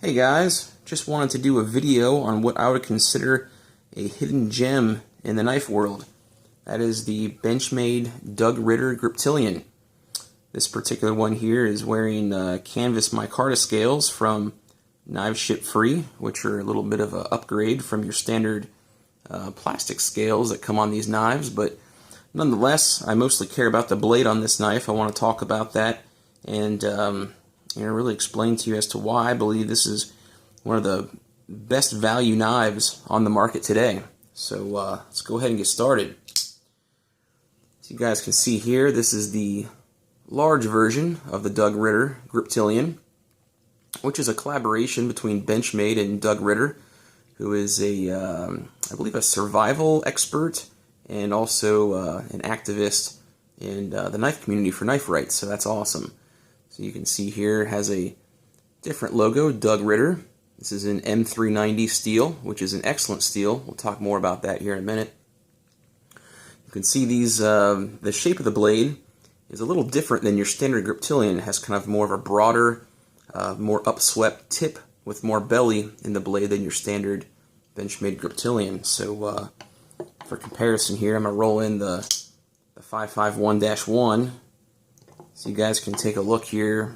Hey guys, just wanted to do a video on what I would consider a hidden gem in the knife world. That is the Benchmade Large Ritter Griptilian. This particular one here is wearing canvas micarta scales from Knives Ship Free, which are a little bit of an upgrade from your standard plastic scales that come on these knives, but nonetheless, I mostly care about the blade on this knife. I want to talk about that and really explain to you as to why I believe this is one of the best value knives on the market today. So let's go ahead and get started. As you guys can see here, this is the large version of the Large Ritter Griptilian, which is a collaboration between Benchmade and Large Ritter, who is I believe a survival expert and also an activist in the knife community for knife rights, so that's awesome. So you can see here it has a different logo, Large Ritter. This is an M390 steel, which is an excellent steel. We'll talk more about that here in a minute. You can see these, the shape of the blade is a little different than your standard Griptilian. It has kind of more of a broader, more upswept tip with more belly in the blade than your standard Benchmade Griptilian. So for comparison here, I'm going to roll in the 551-1. So you guys can take a look here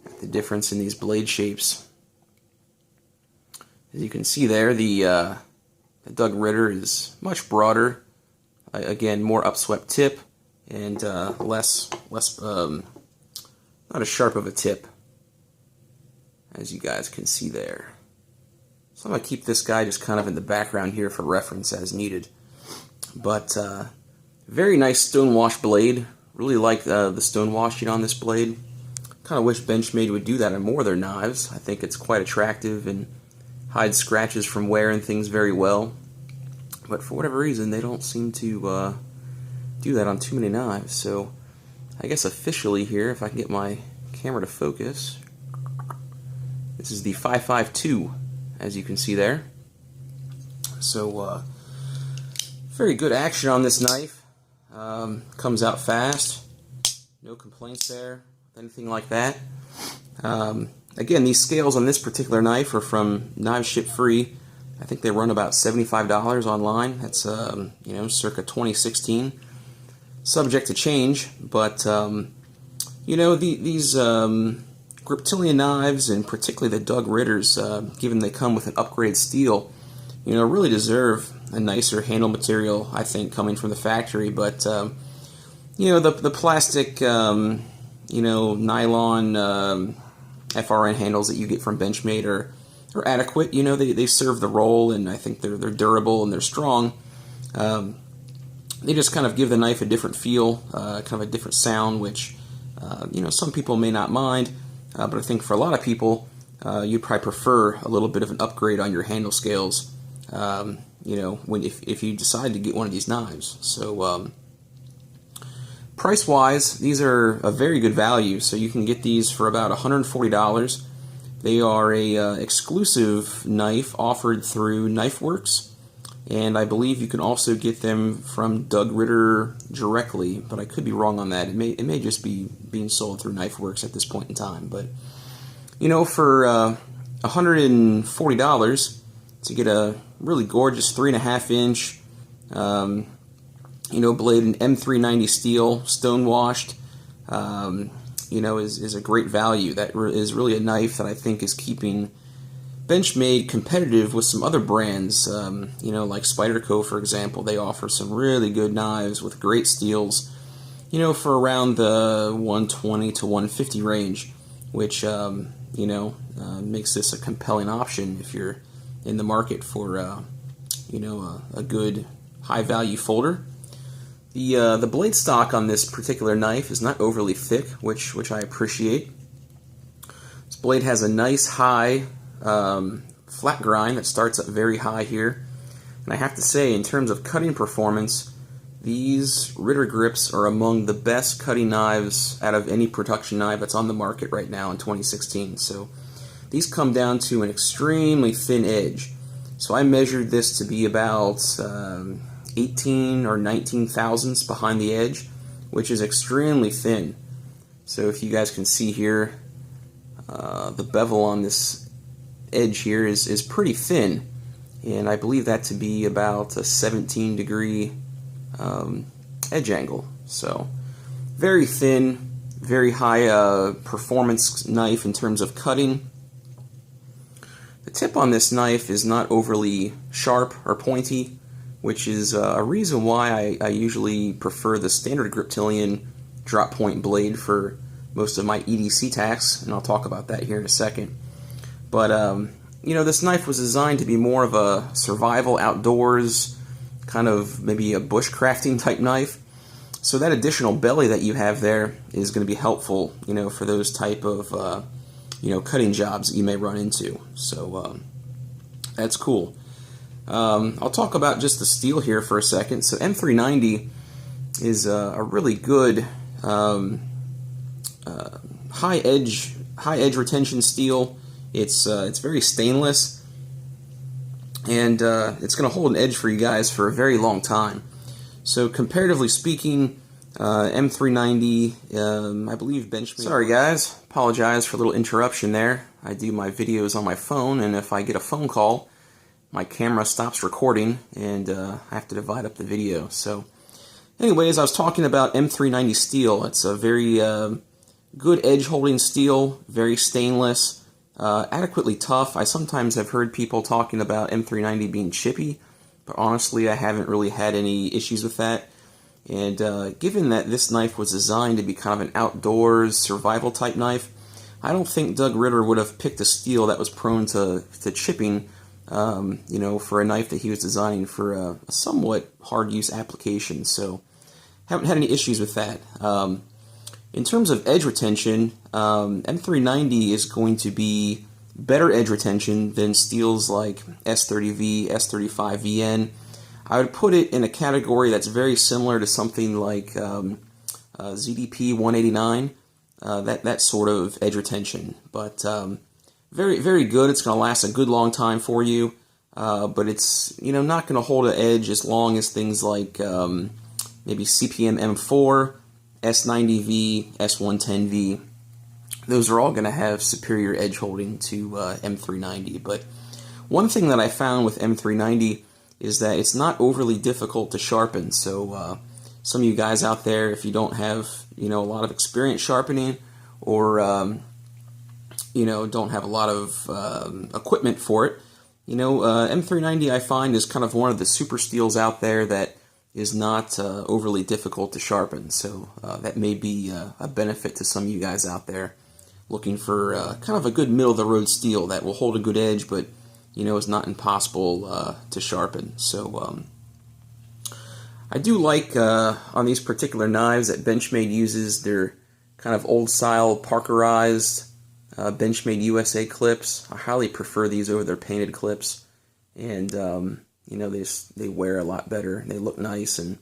at the difference in these blade shapes. As you can see there, the Large Ritter is much broader, again more upswept tip, and less not as sharp of a tip, as you guys can see there. So I'm going to keep this guy just kind of in the background here for reference as needed. But very nice stonewash blade. Really like the stonewashing on this blade. Kind of wish Benchmade would do that on more of their knives. I think it's quite attractive and hides scratches from wear and things very well. But for whatever reason, they don't seem to do that on too many knives. So I guess officially here, if I can get my camera to focus, this is the 552, as you can see there. So very good action on this knife. Comes out fast, no complaints there, anything like that. Again, these scales on this particular knife are from Knives Ship Free. I think they run about $75 online. That's circa 2016. Subject to change, but these Griptilian knives, and particularly the Large Ritters, given they come with an upgrade steel, really deserve a nicer handle material, I think, coming from the factory. But the plastic, nylon FRN handles that you get from Benchmade are adequate. They serve the role, and I think they're durable and they're strong. They just kind of give the knife a different feel, kind of a different sound, which some people may not mind, but I think for a lot of people, you'd probably prefer a little bit of an upgrade on your handle scales. If you decide to get one of these knives. So price-wise, these are a very good value. So you can get these for about $140. They are a exclusive knife offered through KnifeWorks, and I believe you can also get them from Large Ritter directly, but I could be wrong on that. It may just be being sold through KnifeWorks at this point in time. But for $140 to get a really gorgeous 3.5-inch blade, an M390 steel, stonewashed, is a great value. That is really a knife that I think is keeping Benchmade competitive with some other brands, like Spyderco, for example. They offer some really good knives with great steels, for around the 120 to 150 range, which makes this a compelling option if you're in the market for a good high-value folder. The blade stock on this particular knife is not overly thick, which I appreciate. This blade has a nice high flat grind that starts up very high here, and I have to say, in terms of cutting performance, these Ritter grips are among the best cutting knives out of any production knife that's on the market right now in 2016. So these come down to an extremely thin edge. So I measured this to be about 18 or 19 thousandths behind the edge, which is extremely thin. So if you guys can see here, the bevel on this edge here is pretty thin, and I believe that to be about a 17-degree edge angle. So very thin, very high performance knife in terms of cutting. The tip on this knife is not overly sharp or pointy, which is a reason why I usually prefer the standard Griptilian drop point blade for most of my EDC tasks, and I'll talk about that here in a second. But you know, this knife was designed to be more of a survival outdoors, kind of maybe a bushcrafting type knife. So that additional belly that you have there is going to be helpful, you know, for those type of you know, cutting jobs that you may run into. So that's cool. I'll talk about just the steel here for a second. So M390 is a really good high edge retention steel. It's very stainless, and it's going to hold an edge for you guys for a very long time. So comparatively speaking, M390, I believe Benchmade. Sorry guys, apologize for a little interruption there. I do my videos on my phone, and if I get a phone call, my camera stops recording, and I have to divide up the video. So anyways, I was talking about M390 steel. It's a very good edge holding steel, very stainless, adequately tough. I sometimes have heard people talking about M390 being chippy, but honestly I haven't really had any issues with that. And given that this knife was designed to be kind of an outdoors survival type knife, I don't think Doug Ritter would have picked a steel that was prone to chipping, you know, for a knife that he was designing for a somewhat hard use application. So haven't had any issues with that. In terms of edge retention, M390 is going to be better edge retention than steels like S30V, S35VN. I would put it in a category that's very similar to something like ZDP 189, that sort of edge retention. But very, very good. It's going to last a good long time for you, but it's, you know, not going to hold an edge as long as things like maybe CPM M4, S90V, S110V. Those are all going to have superior edge holding to M390. But one thing that I found with M390 is that it's not overly difficult to sharpen. So some of you guys out there, if you don't have, you know, a lot of experience sharpening, or you know, don't have a lot of equipment for it, you know, M390 I find is kind of one of the super steels out there that is not overly difficult to sharpen. So that may be a benefit to some of you guys out there looking for kind of a good middle of the road steel that will hold a good edge, but you know, is not impossible to sharpen. So I do like on these particular knives that Benchmade uses their kind of old style parkerized Benchmade USA clips. I highly prefer these over their painted clips, and you know, they wear a lot better. They look nice, and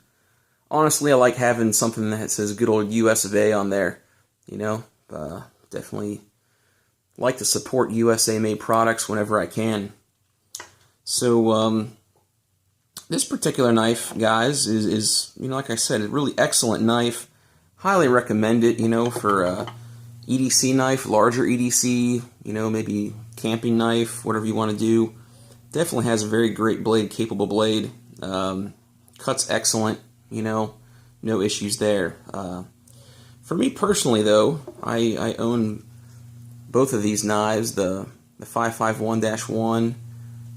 honestly, I like having something that says good old US of A on there. You know, definitely like to support USA made products whenever I can. So this particular knife, guys, is, you know, like I said, a really excellent knife. Highly recommend it, you know, for EDC knife, larger EDC, you know, maybe camping knife, whatever you want to do. Definitely has a very great blade, capable blade. Cuts excellent, you know, no issues there. For me personally, though, I own both of these knives, the 551-1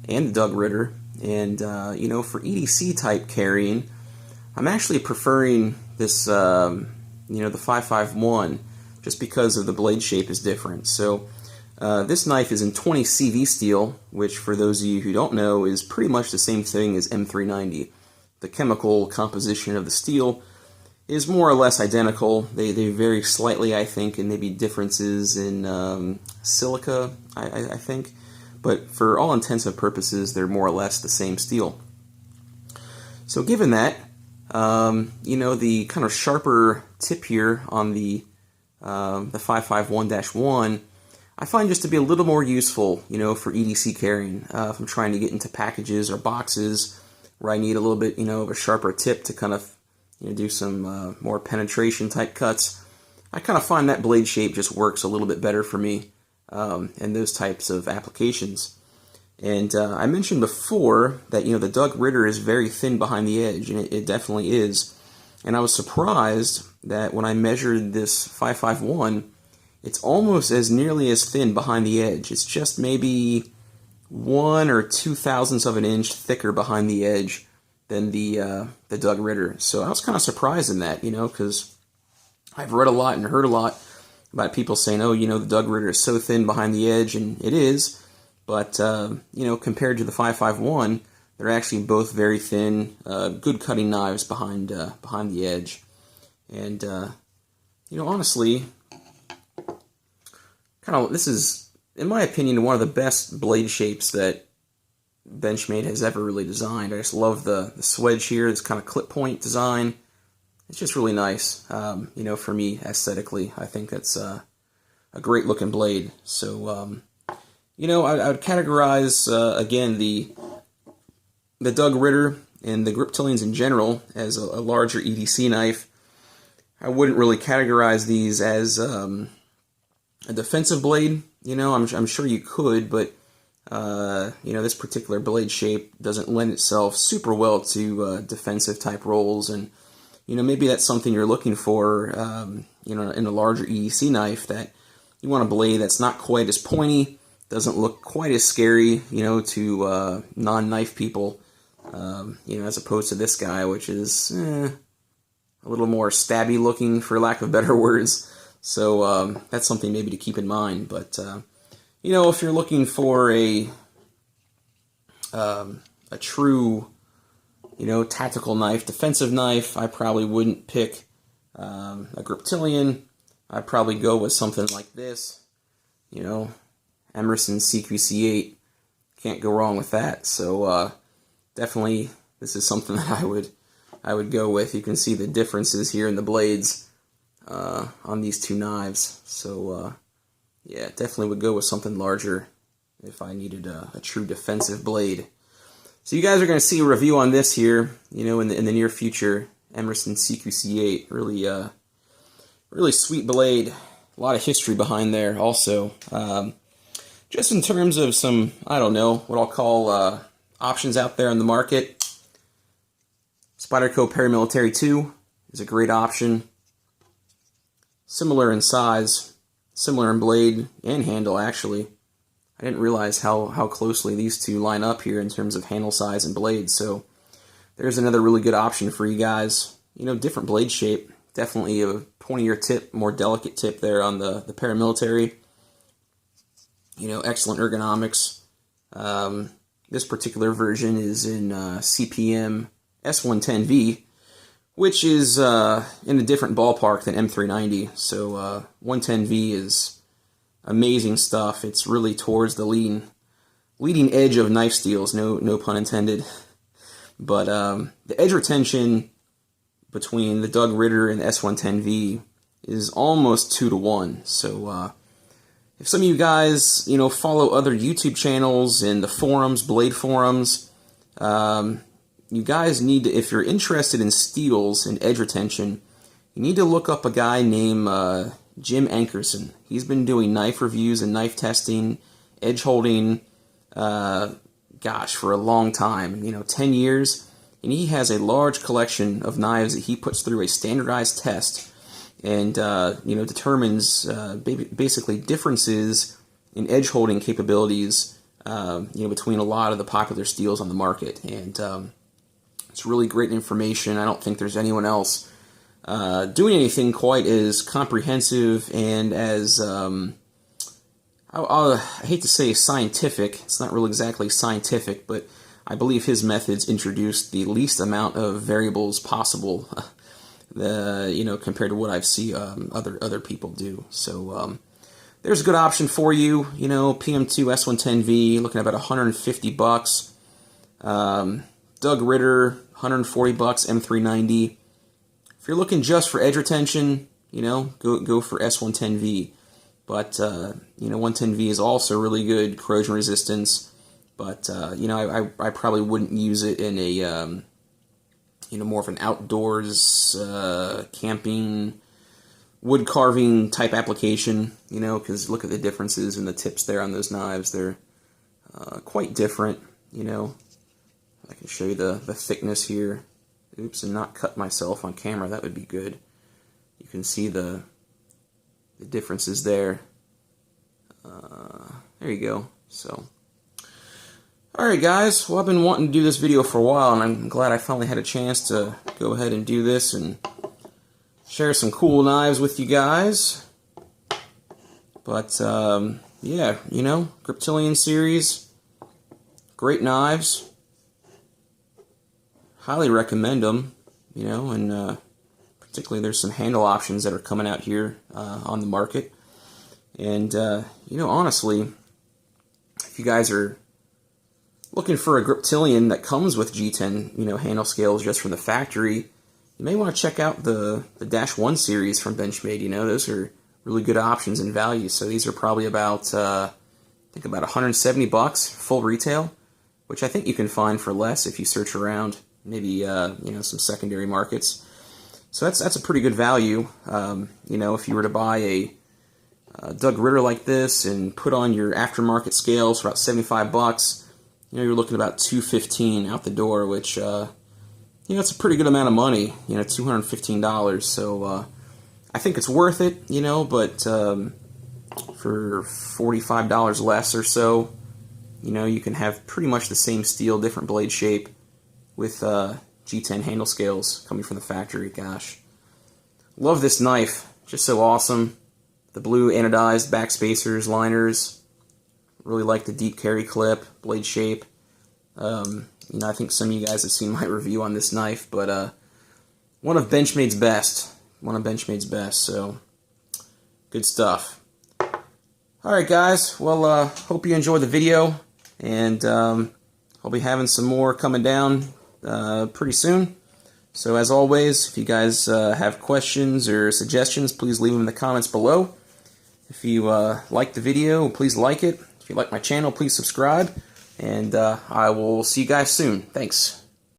and the Doug Ritter, and you know, for EDC type carrying, I'm actually preferring this, you know, the 551, just because of the blade shape is different. So this knife is in 20 CV steel, which for those of you who don't know is pretty much the same thing as M390. The chemical composition of the steel is more or less identical. They vary slightly, I think, and maybe differences in silica, I think. But for all intents and purposes, they're more or less the same steel. So given that, you know, the kind of sharper tip here on the 551-1, I find just to be a little more useful, you know, for EDC carrying. If I'm trying to get into packages or boxes where I need a little bit, you know, of a sharper tip to kind of, you know, do some more penetration type cuts, I kind of find that blade shape just works a little bit better for me. and those types of applications. And I mentioned before that, the Doug Ritter is very thin behind the edge, and it definitely is. And I was surprised that when I measured this 551, it's almost as nearly as thin behind the edge. It's just maybe 1 or 2 thousandths of an inch thicker behind the edge than the Doug Ritter. So I was kind of surprised in that, because I've read a lot and heard a lot about people saying, oh, the Doug Ritter is so thin behind the edge, and it is. But, compared to the 551, they're actually both very thin, good cutting knives behind the edge. And, honestly, this is, in my opinion, one of the best blade shapes that Benchmade has ever really designed. I just love the swedge here, this kind of clip point design. It's just really nice, for me, aesthetically. I think that's a great looking blade. So, I would categorize, again, the Doug Ritter and the Griptilians in general as a larger EDC knife. I wouldn't really categorize these as a defensive blade. I'm sure you could, but, this particular blade shape doesn't lend itself super well to defensive type rolls. And, maybe that's something you're looking for, in a larger EDC knife, that you want a blade that's not quite as pointy, doesn't look quite as scary, to non-knife people, as opposed to this guy, which is a little more stabby looking, for lack of better words. So that's something maybe to keep in mind. But if you're looking for a true, tactical knife, defensive knife, I probably wouldn't pick a Griptilian. I'd probably go with something like this, Emerson CQC8. Can't go wrong with that. So definitely, this is something that I would go with. You can see the differences here in the blades on these two knives. So yeah, definitely would go with something larger if I needed a true defensive blade. So you guys are going to see a review on this here, in the near future. Emerson CQC8, really sweet blade. A lot of history behind there also. Just in terms of some, I don't know, what I'll call options out there on the market. Spyderco Paramilitary 2 is a great option. Similar in size, similar in blade and handle, actually. I didn't realize how closely these two line up here in terms of handle size and blade. So there's another really good option for you guys. Different blade shape. Definitely a pointier tip, more delicate tip there on the Paramilitary. Excellent ergonomics. This particular version is in CPM S110V, which is in a different ballpark than M390. So 110V is amazing stuff. It's really towards the leading edge of knife steels, no pun intended. But the edge retention between the Doug Ritter and the S110V is almost 2-to-1. So if some of you guys, follow other YouTube channels and the forums, blade forums, you guys need to, if you're interested in steels and edge retention, you need to look up a guy named Jim Ankerson. He's been doing knife reviews and knife testing, edge holding, for a long time, 10 years. And he has a large collection of knives that he puts through a standardized test and, determines basically differences in edge holding capabilities, between a lot of the popular steels on the market. And it's really great information. I don't think there's anyone else doing anything quite as comprehensive and as, I hate to say scientific. It's not really exactly scientific, but I believe his methods introduced the least amount of variables possible, compared to what I've seen other people do. So there's a good option for you. PM2 S110V, looking at about $150. Doug Ritter, $140. M390. If you're looking just for edge retention, go for S110V. But 110V is also really good corrosion resistance. But I probably wouldn't use it in a more of an outdoors camping wood carving type application, you know, because look at the differences in the tips there on those knives. They're quite different, you know. I can show you the thickness here. Oops, and not cut myself on camera. That would be good. You can see the differences there. There you go. So, alright guys, well, I've been wanting to do this video for a while, and I'm glad I finally had a chance to go ahead and do this and share some cool knives with you guys. But, yeah, you know, Griptilian series, great knives. Highly recommend them, you know, and particularly there's some handle options that are coming out here on the market. And, you know, honestly, if you guys are looking for a Griptilian that comes with G10, you know, handle scales just from the factory, you may want to check out the -1 series from Benchmade. You know, those are really good options and value. So these are probably about, I think about $170 full retail, which I think you can find for less if you search around, maybe, you know, some secondary markets. So that's a pretty good value. You know, if you were to buy a Doug Ritter like this and put on your aftermarket scales for about $75, you know, you're looking about $215 out the door, which, you know, it's a pretty good amount of money, you know, $215. So I think it's worth it, you know, but for $45 less or so, you know, you can have pretty much the same steel, different blade shape with G10 handle scales coming from the factory. Gosh, love this knife, just so awesome. The blue anodized back spacers, liners. Really like the deep carry clip, blade shape. You know, I think some of you guys have seen my review on this knife, but one of Benchmade's best. One of Benchmade's best, so good stuff. Alright guys, well, hope you enjoyed the video, and I'll be having some more coming down pretty soon. So as always, if you guys have questions or suggestions, please leave them in the comments below. If you like the video, please like it. If you like my channel, please subscribe. And I will see you guys soon. Thanks.